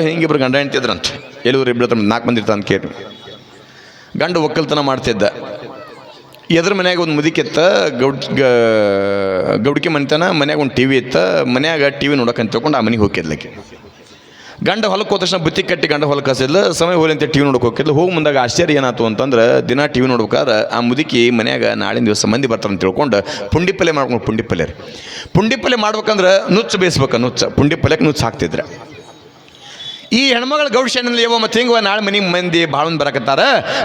ಹಿಂಗಿಬ್ರು ಗಂಡ ಹೆಂಡ್ತಿದ್ರಂತೆ. ಎಲ್ಲೂರು ಇಬ್ಬರು 4 ಮಂದಿ ಇರ್ತಾನೆ ಕೇಳಿ. ಗಂಡ ಒಕ್ಕಲ್ತನ ಮಾಡ್ತಿದ್ದ. ಎದ್ರ ಮನ್ಯಾಗ ಒಂದು ಮುದಿಕಿತ್ತ, ಗೌಡಿಕೆ ಮನೆತನ. ಮನ್ಯಾಗ ಒಂದು ಟಿವಿ ಇತ್ತ. ಮನ್ಯಾಗ ಟಿವಿ ನೋಡೋಕಂತ ತಿಳ್ಕೊಂಡು ಆ ಮನೆಗೆ ಹೋಗಿದ್ಲಕ್ಕೆ. ಗಂಡ ಹೊಲಕ್ಕೆ ಹೋದ ತಕ್ಷಣ ಬುತ್ತಿ ಕಟ್ಟಿ ಗಂಡ ಹೊಲಕ್ಕೆ ಹಸಿದ್ಲು. ಸಮಯ ಹೋಲಿ ಅಂತ ಟಿವಿ ನೋಡೋಕೆ ಹೋಗಿದ್ಲು. ಹೋಗಿ ಮುಂದಾಗ ಆಶ್ಚರ್ಯ ಏನಾಯ್ತು ಅಂತಂದ್ರೆ, ದಿನ ಟಿವಿ ನೋಡ್ಬೇಕಾದ್ರೆ ಆ ಮುದುಕಿ ಮನ್ಯಾಗ ನಾಳಿನ ದಿವಸ ಮಂದಿ ಬರ್ತಾರೆ ಅಂತ ತಿಳ್ಕೊಂಡು ಪುಂಡಿ ಪಲ್ಯ ಮಾಡ್ಕೊಂಡು, ಪುಂಡಿ ಪಲ್ಯ ಮಾಡ್ಬೇಕಂದ್ರೆ ನುಚ್ಚು ಬೇಯಿಸ್ಬೇಕು. ಪುಂಡಿ ಪಲ್ಯಕ್ಕೆ ನುಚ್ಚು ಹಾಕ್ತಿದ್ರೆ. ಈ ಹೆಣ್ಮಗಳು ಗೌಡ್ಶಾನಲ್ಲಿ ಯಾವ ಮತ್ತು ಹಿಂಗೆ ನಾಳೆ ಮನೆಗೆ ಮಂದಿ ಭಾಳ ಮಂದಿ ಬರಕತ್ತಾರ,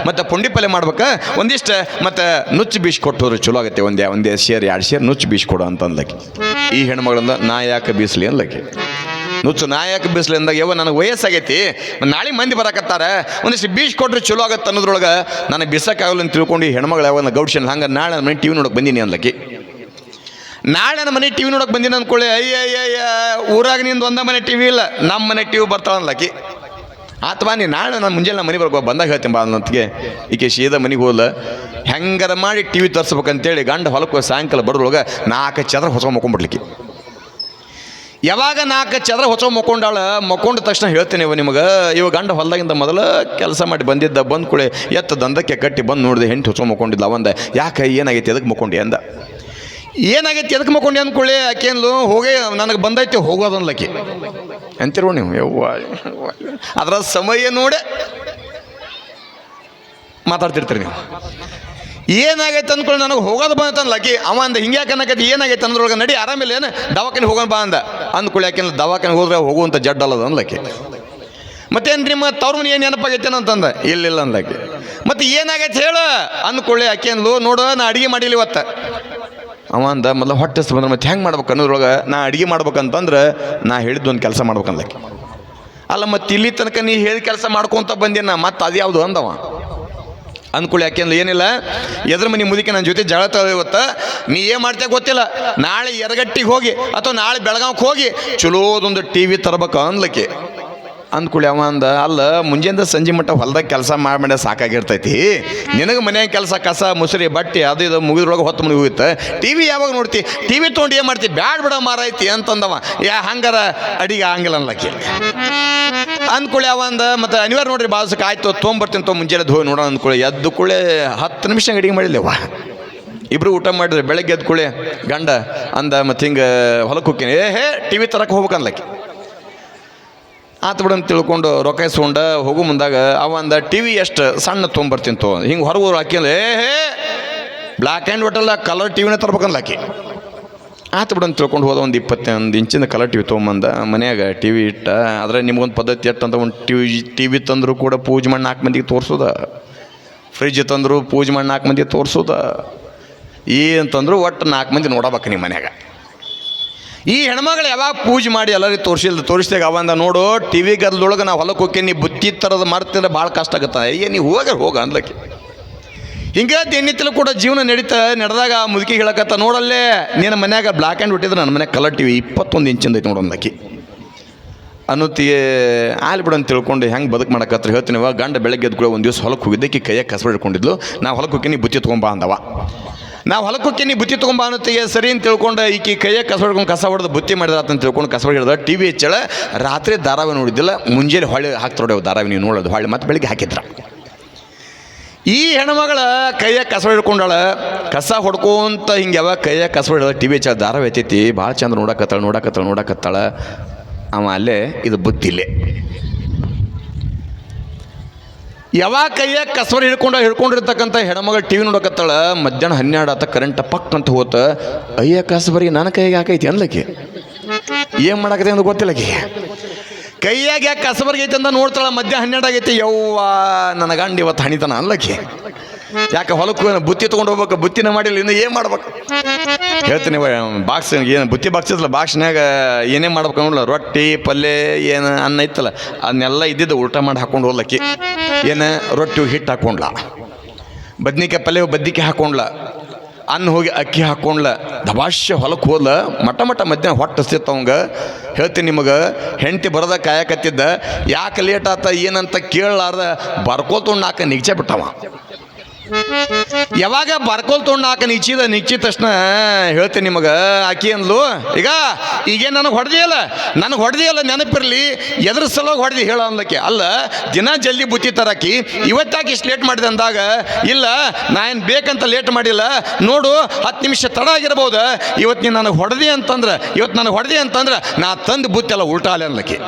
ಮತ್ತು ಪುಂಡಿ ಪಲ್ಯ ಮಾಡ್ಬೇಕು, ಒಂದಿಷ್ಟು ಮತ್ತು ನುಚ್ಚು ಬೀಸ್ ಕೊಟ್ಟೋದ್ರೆ ಚಲೋ ಆಗುತ್ತೆ. ಒಂದೇ ಶೇರ್ 2 ಶೇರ್ ನುಚ್ಚು ಬೀಸ್ ಕೊಡು ಅಂತ ಅಂದ್ಲಕ್ಕೆ. ಈ ಹೆಣ್ಮಗಳಿಂದ ನಾ ಯಾಕೆ ಬೀಸಲಿ ಅಂದ್ಲಕ್ಕೆ. ನುಚ್ಚು ನಾ ಯಾಕೆ ಬೀಸಲಿ ಅಂದಾಗ, ಯಾವ ನನಗೆ ವಯಸ್ಸಾಗೈತಿ, ನಾಳೆ ಮಂದಿ ಬರಕತ್ತಾರೆ, ಒಂದಿಷ್ಟು ಬೀಸ್ ಕೊಟ್ಟರೆ ಚಲೋ ಆಗತ್ತೆ ಅನ್ನೋದ್ರೊಳಗೆ ನನಗೆ ಬಿಸಕ್ಕಾಗಲ್ಲ ಅಂತ ತಿಳ್ಕೊಂಡು ಈ ಹೆಣ್ಮಗಳು ಯಾವ ಗೌಡ್ಶಾನಲ್ಲಿ ಹಂಗೆ ನಾಳೆ ನನ್ನ ಮನೆ ಟಿವಿ ನೋಡೋಕೆ ಬಂದೀನಿ ಅಂದ್ಲಕ್ಕೆ. ನಾಳೆ ನನ್ನ ಮನೆ ಟಿವಿ ನೋಡೋಕೆ ಬಂದೀನಿ ಅಂದ್ಕೊಳ್ಳಿ, ಅಯ್ಯ ಊರಾಗ ನಿಂದು ಒಂದೇ ಮನೆ ಟಿವಿ ಇಲ್ಲ, ನಮ್ಮ ಮನೆ ಟಿವಿ ಬರ್ತಾಳೆ ಅನ್ಲಕ್ಕಿ. ಆತ್ವಾ ನೀ ನಾಳೆ ನಾನು ಮುಂಜಾನೆ ನಮ್ಮ ಮನೆ ಬರ್ಕೋ ಬಂದಾಗ ಹೇಳ್ತೀನಿ ಬಾ ಅನ್ನೋತ್ತಿಗೆ ಈಕೆ ಸೀದಾ ಮನೆಗೆ ಹೋದ. ಹೆಂಗಾರ ಮಾಡಿ ಟಿವಿ ತರಿಸ್ಬೇಕಂತೇಳಿ ಗಂಡ ಹೊಲಕ್ಕೆ ಸಾಯಂಕಾಲ ಬರೋದ್ರೊಳಗೆ 4 ಚದರ ಹೊಸ ಮಕ್ಕೊಂಡ್ಬಿಡ್ಲಿಕ್ಕೆ. ಯಾವಾಗ 4 ಚದರ ಹೊಸ ಮಕ್ಕೊಂಡ ತಕ್ಷಣ ಹೇಳ್ತೇನೆ ನಿಮಗೆ, ಇವ ಗಂಡ ಹೊಲದಾಗಿಂದ ಮೊದಲ ಕೆಲಸ ಮಾಡಿ ಬಂದಿದ್ದ. ಬಂದ ಕೂಳೆ ಎತ್ತ ದಂಧಕ್ಕೆ ಕಟ್ಟಿ ಬಂದು ನೋಡಿದೆ, ಹೆಂಡತಿ ಹೊಸ ಮಕ್ಕೊಂಡಿದ್ಲ. ಅವಂದ ಯಾಕೆ ಏನಾಗೈತಿ, ಎದಕ್ಕೆ ಮಕ್ಕೊಂಡಿ ಅಂದ. ಏನಾಗೈತಿ ಎದಕ್ಕೆ ಮಕ್ಕೊಂಡಿ ಅಂದ್ಕೊಳ್ಳಿ. ಆಕೆಂದ್ಲು ಹೋಗಿ ನನಗೆ ಬಂದೈತಿ ಹೋಗೋದನ್ಲಕ್ಕಿ ಅಂತಿರೋ ನೀವು. ಯವ್ವ ಅದರ ಸಮಯ ನೋಡೆ ಮಾತಾಡ್ತಿರ್ತೀರಿ ನೀವು. ಏನಾಗೈತೆ ಅಂದ್ಕೊಳ್ಳಿ, ನನಗೆ ಹೋಗೋದು ಬಂದೈತನ್ಲಕ್ಕಿ. ಅವ ಅಂದ ಹಿಂಗ್ಯಾಕೆ ಅನ್ನಕೈತಿ, ಏನಾಗೈತೆ ಅಂದ್ರೊಳಗೆ ನಡಿ ಆರಾಮಿಲ್ಲ ಏನು ದವಾಖಾನೆ ಹೋಗೋಣ ಬಾ ಅಂದ. ಅಂದ್ಕೊಳ್ಳಿ ಯಾಕೆಂದ್ರೆ ದವಾಖಾನೆ ಹೋದ್ರೆ ಹೋಗುವಂಥ ಜಡ್ಡಲ್ಲದ ಅನ್ಲಕ್ಕಿ. ಮತ್ತೇನು ನಿಮ್ಮ ತವ್ರ ಮನೆ ಏನು ನೆನಪಾಗೈತೇನ ಅಂತಂದ. ಇಲ್ಲ ಅಂದ್ಲಕ್ಕಿ. ಮತ್ತು ಏನಾಗೈತೆ ಹೇಳು ಅಂದ್ಕೊಳ್ಳಿ. ಆಕೆಂದ್ಲು ನೋಡು ನಾ ಅಡುಗೆ ಮಾಡಿಲ್ಲ ಇವತ್ತು. ಅವ ಅಂದ ಮೊದಲು ಹೊಟ್ಟೆ ಬಂದ್ರೆ ಮತ್ತೆ ಹೆಂಗೆ ಮಾಡ್ಬೇಕು ಅನ್ನೋದ್ರೊಳಗೆ, ನಾ ಅಡುಗೆ ಮಾಡ್ಬೇಕಂತಂದ್ರೆ ನಾ ಹೇಳಿದ್ದು ಒಂದು ಕೆಲಸ ಮಾಡ್ಬೇಕನ್ಲಕ್ಕೆ. ಅಲ್ಲ ಮತ್ತು ಇಲ್ಲಿ ತನಕ ನೀ ಹೇಳಿ ಕೆಲಸ ಮಾಡ್ಕೊತ ಬಂದೇನ, ಮತ್ತು ಅದು ಯಾವುದು ಅಂದವ. ಅಂದ್ಕೊಳ್ಳಿ ಯಾಕೆಂದ್ರೆ ಏನಿಲ್ಲ, ಎದ್ರ ಮನೆ ಮುದುಕಿ ನನ್ನ ಜೊತೆ ಜಗಳ ತಳ ಇವತ್ತು, ನೀ ಏನು ಮಾಡ್ತೇ ಗೊತ್ತಿಲ್ಲ, ನಾಳೆ ಯರಗಟ್ಟಿಗೆ ಹೋಗಿ ಅಥವಾ ನಾಳೆ ಬೆಳಗಾವಿಗೆ ಹೋಗಿ ಚಲೋದೊಂದು ಟಿವಿ ತರಬೇಕು ಅಂದ್ಲಕ್ಕೆ. ಅಂದ್ಕೊಳ್ಳಿ ಅವ ಅಂದ, ಅಲ್ಲ ಮುಂಜಾನೆ ಸಂಜೆ ಮಟ್ಟ ಹೊಲ್ದಾಗ ಕೆಲಸ ಮಾಡಿ ಸಾಕಾಗಿರ್ತೈತಿ, ನಿನಗೆ ಮನ್ಯಾಗ ಕೆಲಸ ಕಸ ಮುಸುರಿ ಬಟ್ಟೆ ಅದು ಇದು ಮುಗಿದ್ರೊಳಗೆ ಹೊತ್ತು ಮನೆಗೆ ಹೋಗುತ್ತೆ, ಟಿವಿ ಯಾವಾಗ ನೋಡ್ತಿ, ಟಿವಿ ತೊಗೊಂಡು ಏನು ಮಾಡ್ತಿ, ಬ್ಯಾಡ್ ಬಿಡ ಮಾರೈತಿ ಅಂತಂದವ. ಹಂಗಾರ ಅಡಿಗೆ ಹಂಗಿಲ್ಲ ಅನ್ಲಕ್ಕಿ. ಅಂದ್ಕೊಳ್ಳಿ ಅವ ಅಂದ, ಮತ್ತು ಅನಿವಾರ್ಯ ನೋಡ್ರಿ ಬಾಲ್ಸಕ್ಕೆ ಆಯ್ತು ತೊಗೊಂಬರ್ತೀನಿ ಮುಂಜಾನೆ ಹೋಗಿ ನೋಡೋಣ ಅಂದ್ಕೊಳ್ಳಿ. ಎದ್ದು ಕೂಳೆ 10 ನಿಮಿಷ ಅಡಿಗೆ ಮಾಡಿಲ್ಲವ. ಇಬ್ಬರು ಊಟ ಮಾಡಿದ್ರೆ ಬೆಳಗ್ಗೆ ಎದ್ದು ಕೂಳೆ ಗಂಡ ಅಂದ, ಮತ್ತು ಹಿಂಗೆ ಹೊಲಕ್ಕೆ ಹೋಗ್ತೀನಿ, ಟಿವಿ ತರಕ್ಕೆ ಹೋಗ್ಬೇಕನ್ಲಕ್ಕಿ. ಆತು ಬಿಡಂತ ತಿಳ್ಕೊಂಡು ರೊಕ್ಕ ಇಸ್ಕೊಂಡ ಹೋಗು ಮುಂದಾಗ ಅವ ಅಂದ, ಟಿವಿ ಎಷ್ಟು ಸಣ್ಣ ತೊಗೊಂಬರ್ತೀನಿ ತೋ. ಹಿಂಗೆ ಹೊರಗೆ ಹಾಕಿಲ್ಲ, ಬ್ಲ್ಯಾಕ್ ಆ್ಯಂಡ್ ವೈಟಲ್ಲ ಕಲರ್ ಟಿವಿನೇ ತರ್ಬೇಕನ್ಲಾಕಿ. ಆತು ಬಿಡಂತ ತಿಳ್ಕೊಂಡು ಹೋದ. ಒಂದು 21 ಇಂಚಿನ ಕಲರ್ ಟಿವಿ ತೊಗೊಂಬಂದ. ಮನ್ಯಾಗ ಟಿವಿ ಇಟ್ಟ. ಆದರೆ ನಿಮ್ಗೊಂದು ಪದ್ಧತಿ ಎಟ್ಟಂತ, ಒಂದು ಟಿವಿ ತಂದರೂ ಕೂಡ ಪೂಜೆ ಮಾಡಿ 4 ಮಂದಿಗೆ ತೋರಿಸೋದ. ಫ್ರಿಜ್ ತಂದರು ಪೂಜೆ ಮಾಡಿ 4 ಮಂದಿಗೆ ತೋರಿಸೋದ. ಏನಂತಂದ್ರು ಒಟ್ಟು 4 ಮಂದಿ ನೋಡಬೇಕು ನಿಮ್ಮ ಮನ್ಯಾಗ. ಈ ಹೆಣ್ಮಗಳು ಯಾವಾಗ ಪೂಜೆ ಮಾಡಿ ಎಲ್ಲರಿಗೆ ತೋರಿಸಿದಾಗ ಅವಂದ, ನೋಡು ಟಿವಿ ಗರ್ದೊಳಗೆ ನಾವು ಹೊಲಕ್ಕೆ ಹೋಗಿ ನೀ ಬುತ್ತಿ ಥರದ ಮಾಡ್ತಿದ್ರೆ ಭಾಳ ಕಷ್ಟ ಆಗುತ್ತೆ. ನೀವು ಹೋಗ ಅಂದ್ಲಕ್ಕೆ. ಹಿಂಗೆ ಎಣ್ಣಿತ್ತಲು ಕೂಡ ಜೀವನ ನಡೆದಾಗ ಮುದುಕಿ ಹೇಳಕತ್ತ, ನೋಡಲ್ಲೇ ನೀನು ಮನ್ಯಾಗ ಬ್ಲ್ಯಾಕ್ ಆ್ಯಂಡ್ ವೈಟ್ ಇದ್ರೆ ನನ್ನ ಮನ್ಯಾಗ ಕಲರ್ ಟಿವಿ 21 ಇಂಚಿಂದ ಐತೆ ನೋಡೋನ್ಲಕ್ಕಿ ಅನ್ನೋತಿಗೆ. ಆಲ್ ಬಿಡಂತ ತಿಳ್ಕೊಂಡು ಹೆಂಗೆ ಬದುಕು ಮಾಡಕತ್ರ ಹೇಳ್ತೀನಿ. ಇವಾಗ ಗಂಡ ಬೆಳಗ್ಗೆ ಎದ್ದು ಕೂಡ ಒಂದು ದಿವಸ ಹೊಲಕ್ಕೆ ಹೋಗಿದ್ದಕ್ಕೆ ಕೈಯಾಗ ಕಸ ಹಿಡ್ಕೊಂಡಿದ್ಲು. ನಾವು ಹೊಲಕ್ಕೆ ಹೋಗಿ ನೀ ಬುತ್ತಿ ತೊಗೊಂಬ ಅಂದವ. ನಾವು ಹೊಲಕ್ಕೆ ಹೋಗಿ ನೀ ಬುತ್ತಿ ತೊಗೊಂಬ ಅನ್ನೋತ್ತಿಗೆ ಸರಿ ಅಂತ ತಿಳ್ಕೊಂಡು ಈಕಿ ಕೈಯಾಗ ಕಸ ಹೊಡ್ಕೊಂಡು ಕಸ ಹೊಡೆದು ಬುತ್ತಿ ಮಾಡಿದ ಅಂತ ತಿಳ್ಕೊಂಡು ಕಸ ಹಿಡಿದ. ಟಿವಿ ಹೆಚ್ಚಳ ರಾತ್ರಿ ಧಾರಾವಾಹಿ ನೋಡಿದ್ದಿಲ್ಲ, ಮುಂಜಾನೆ ಹೊಳ್ಳಿ ಹಾಕ್ತೊಡೆ ಧಾರಾವಾಹಿ ನೀವು ನೋಡೋದು, ಹೊಳ್ಳಿ ಮತ್ತೆ ಬೆಳಿಗ್ಗೆ ಹಾಕಿದ್ರ. ಈ ಹೆಣ್ಮಗಳ ಕೈಯಾಗ ಕಸ ಹಿಡ್ಕೊಂಡಾಳ. ಕಸ ಹೊಡ್ಕೊಂತ ಹಿಂಗೆ ಯಾವಾಗ ಕೈಯಾಗ ಕಸ ಹಿಡಿದ ಟಿವಿ ಹೆಚ್ಚಳ ಧಾರಾವಾಹಿ ಐತೈತಿ, ಭಾಳ ಚಂದ ನೋಡಕತ್ತಾಳ. ಅವ ಅಲ್ಲೇ ಇದು ಬುತ್ತಿಲ್ಲೇ. ಯಾವಾಗ ಕೈಯಾಗ ಕಸವರಿ ಹಿಡ್ಕೊಂಡಿರ್ತಕ್ಕಂಥ ಹೆಣ್ಮಗಳು ಟಿವಿ ನೋಡಕತ್ತಾಳ. ಮಧ್ಯಾಹ್ನ 12 ಆತ, ಕರೆಂಟ್ ಪಕ್ ಅಂತ ಹೋತ. ಅಯ್ಯ ಕಸಬರಿ ನನ್ನ ಕೈಯಾಗ ಹಾಕೈತಿ ಅನ್ಲಕ್ಕಿ. ಏನು ಮಾಡಕತ್ತೆ ಅಂತ ಗೊತ್ತಿಲ್ಲಕ್ಕಿ. ಕೈಯಾಗ ಯಾಕೆ ಕಸಬರ್ಗೆ ಐತೆ ಅಂತ ನೋಡ್ತಾಳ. ಮಧ್ಯಾಹ್ನ 12 ಆಗೈತಿ. ಯವ್ವ ನನ್ನ ಗಂಡ ಇವತ್ತು ಹಣಿತಾನ ಅನ್ಲಕ್ಕಿ. ಯಾಕೆ ಹೊಲಕ್ಕೆ ಬುತ್ತಿ ತೊಗೊಂಡು ಹೋಗ್ಬೇಕು, ಬುತ್ತಿನ ಮಾಡಿಲ್ಲ, ಇನ್ನು ಏನು ಮಾಡ್ಬೇಕು ಹೇಳ್ತೀನಿ. ಬಾಕ್ಸ್ ಏನು ಬುತ್ತಿ ಬಾಕ್ಸ್ ಇತ್ತಲ್ಲ, ಬಾಕ್ಸ್ನಾಗ ಏನೇ ಮಾಡ್ಬೇಕು ಅನ್ನೋಲ್ಲ, ರೊಟ್ಟಿ ಪಲ್ಯ ಏನು ಅನ್ನ ಇತ್ತಲ್ಲ ಅದನ್ನೆಲ್ಲ ಇದ್ದಿದ್ದು ಉಲ್ಟಾ ಮಾಡಿ ಹಾಕೊಂಡು ಹೋಗ್ಲಕ್ಕಿ. ಏನು ರೊಟ್ಟಿ ಹಿಟ್ಟು ಹಾಕೊಂಡ್ಲ, ಬದ್ನಿಕಾಯಿ ಪಲ್ಯ ಬದ್ನಿಕಾಯಿ ಹಾಕೊಂಡ್ಲ, ಅನ್ನ ಹೋಗಿ ಅಕ್ಕಿ ಹಾಕೊಂಡ್ಲ, ದಬಾಷ್ಯ ಹೊಲಕ್ಕೆ ಹೋದ್ಲ. ಮಟ್ಟ ಮಧ್ಯಾಹ್ನ ಹೊಟ್ಟೆ ಹಸ್ತಿತ್ತು ಅವಂಗೆ. ಹೇಳ್ತೀನಿ ನಿಮಗೆ, ಹೆಂಡತಿ ಬರೋದ ಕಾಯಕತ್ತಿದ್ದ. ಯಾಕೆ ಲೇಟ್ ಆತ ಏನಂತ ಕೇಳಲಾರ್ದ ಬರ್ಕೋತೊಂಡು 4 ನಿಗ್ಚೆ ಬಿಟ್ಟವ. ಯಾವಾಗ ಬರ್ಕೋಲ್ ತೊಗೊಂಡು ಆಕ ನಿಚ್ಚಿದ ತಕ್ಷಣ ಹೇಳ್ತೇನೆ ನಿಮಗೆ. ಆಕಿ ಅಂದ್ಲು, ಈಗೇನು ನನಗೆ ಹೊಡೆದಿಯಲ್ಲ ನೆನಪಿರಲಿ, ಎದ್ರ ಸಲುವಾಗಿ ಹೊಡೆದಿ ಹೇಳ ಅನ್ಲಕ್ಕೆ. ಅಲ್ಲ, ದಿನ ಜಲ್ದಿ ಬುತ್ತಿ ತರಾಕಿ, ಇವತ್ತಾಕೆ ಇಷ್ಟು ಲೇಟ್ ಮಾಡಿದೆ ಅಂದಾಗ, ಇಲ್ಲ ನಾ ಏನು ಬೇಕಂತ ಲೇಟ್ ಮಾಡಿಲ್ಲ ನೋಡು, 10 ನಿಮಿಷ ತಡ ಆಗಿರ್ಬೋದು, ಇವತ್ತು ನೀನು ನನಗೆ ಹೊಡೆದಿ ಅಂತಂದ್ರೆ ನಾ ತಂದು ಬುತ್ತಿ ಎಲ್ಲ ಉಲ್ಟಾ ಅಲೆ ಅನ್ಲಕ್ಕೆ.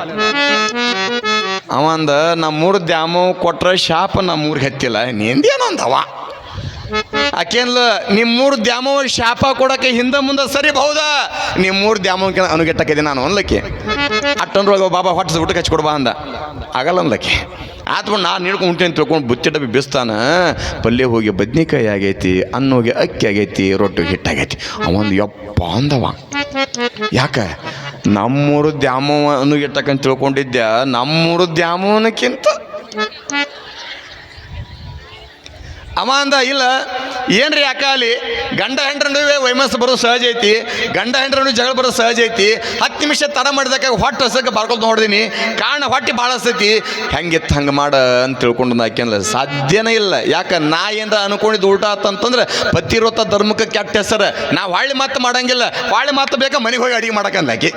ಅವಂದ ನಮ್ಮೂರು ದ್ಯಾಮವ್ ಕೊಟ್ರೆ ಶಾಪ ನಮ್ಮೂರಿಗೆ ಹತ್ತಿಲ್ಲ, ನಿಂದೇನೋ ಅಂದವ. ಆಕೇನ್ಲ ನಿಮ್ಮೂರು ದ್ಯಾಮವ್ ಶಾಪ ಕೊಡಕ್ಕೆ ಹಿಂದೆ ಮುಂದೆ ಸರಿ ಬಹುದಾ, ನಿಮ್ಮೂರು ದ್ಯಾಮವ್ಗೆ ಅನುಗೆಟ್ಟಕ್ಕಿದೆ ನಾನು ಅನ್ಲಕ್ಕೆ. ಅಟ್ಟೊಂದ್ರೊಳಗೆ ಬಾಬಾ ಹೊಟ್ಟಿಸ್ ಊಟಕ್ಕೆ ಹಚ್ಕೊಡ್ಬಾ ಅಂದ, ಆಗಲ್ಲ ಅನ್ಲಕ್ಕೆ. ಆತ್ಕೊಂಡು ನಾನು ನೀಡ್ಕೊಂಡು ಉಂಟೇನು ತಿಳ್ಕೊಂಡು ಬುತ್ತಿ ಡಬ್ಬಿ ಬಿಸ್ತಾನ. ಪಲ್ಯ ಹೋಗಿ ಬದ್ನಿಕಾಯಿ ಆಗೈತಿ, ಅನ್ನ ಹೋಗಿ ಅಕ್ಕಿ ಆಗೈತಿ, ರೊಟ್ಟಿ ಹಿಟ್ಟಾಗೈತಿ. ಅವಂದು ಯಪ್ಪ ಅಂದವ. ಯಾಕೆ ನಮ್ಮೂರು ದ್ಯಾಮವ್ವ ಅನ್ನುಗೆಟ್ಟಕ್ಕಂತ ತಿಳ್ಕೊಂಡಿದ್ದೆ, ನಮ್ಮೂರು ದ್ಯಾಮವ್ವನಕ್ಕಿಂತ ಅವ ಅಂದ, ಇಲ್ಲ ಏನ್ರಿ ಯಾಕ ಅಲ್ಲಿ ಗಂಡ ಹೆಂಡ್ರ ನಡುವೆ ವೈಮನಸ್ಸು ಬರೋದು ಸಹಜ ಐತಿ, ಗಂಡ ಹೆಂಡ್ರ ನಡುವೆ ಜಗಳ ಬರೋದು ಸಹಜ ಐತಿ. 10 ನಿಮಿಷ ತಡ ಮಾಡಿದಾಗ ಹೊಟ್ಟೆ ಹಸಕ್ಕೆ ಬರ್ಕೊಳ್ತ ನೋಡಿದೀನಿ, ಕಾರಣ ಹೊಟ್ಟೆ ಭಾಳ ಹಸೈತಿ, ಹೆಂಗಿತ್ತು ಹಂಗೆ ಮಾಡ ಅಂತ ತಿಳ್ಕೊಂಡು ಆಕೆಲ್ಲ ಸಾಧ್ಯನೇ ಇಲ್ಲ. ಯಾಕೆ ನಾ ಏನಾರ ಅನ್ಕೊಂಡಿದ್ದು ಉಲ್ಟಾ ಆತಂತಂದ್ರೆ ಪತಿರೋತ ಧರ್ಮಕ್ಕೆ ಕೆಟ್ಟ ಹೆಸರು. ನಾ ಹೊಳ್ಳಿ ಮಾತು ಮಾಡಂಗಿಲ್ಲ, ಹೊಳ್ಳಿ ಮಾತು ಬೇಕಾ ಮನೆಗೆ ಹೋಗಿ ಅಡಿಗೆ ಮಾಡಕ್ಕಂದಾಕಿ.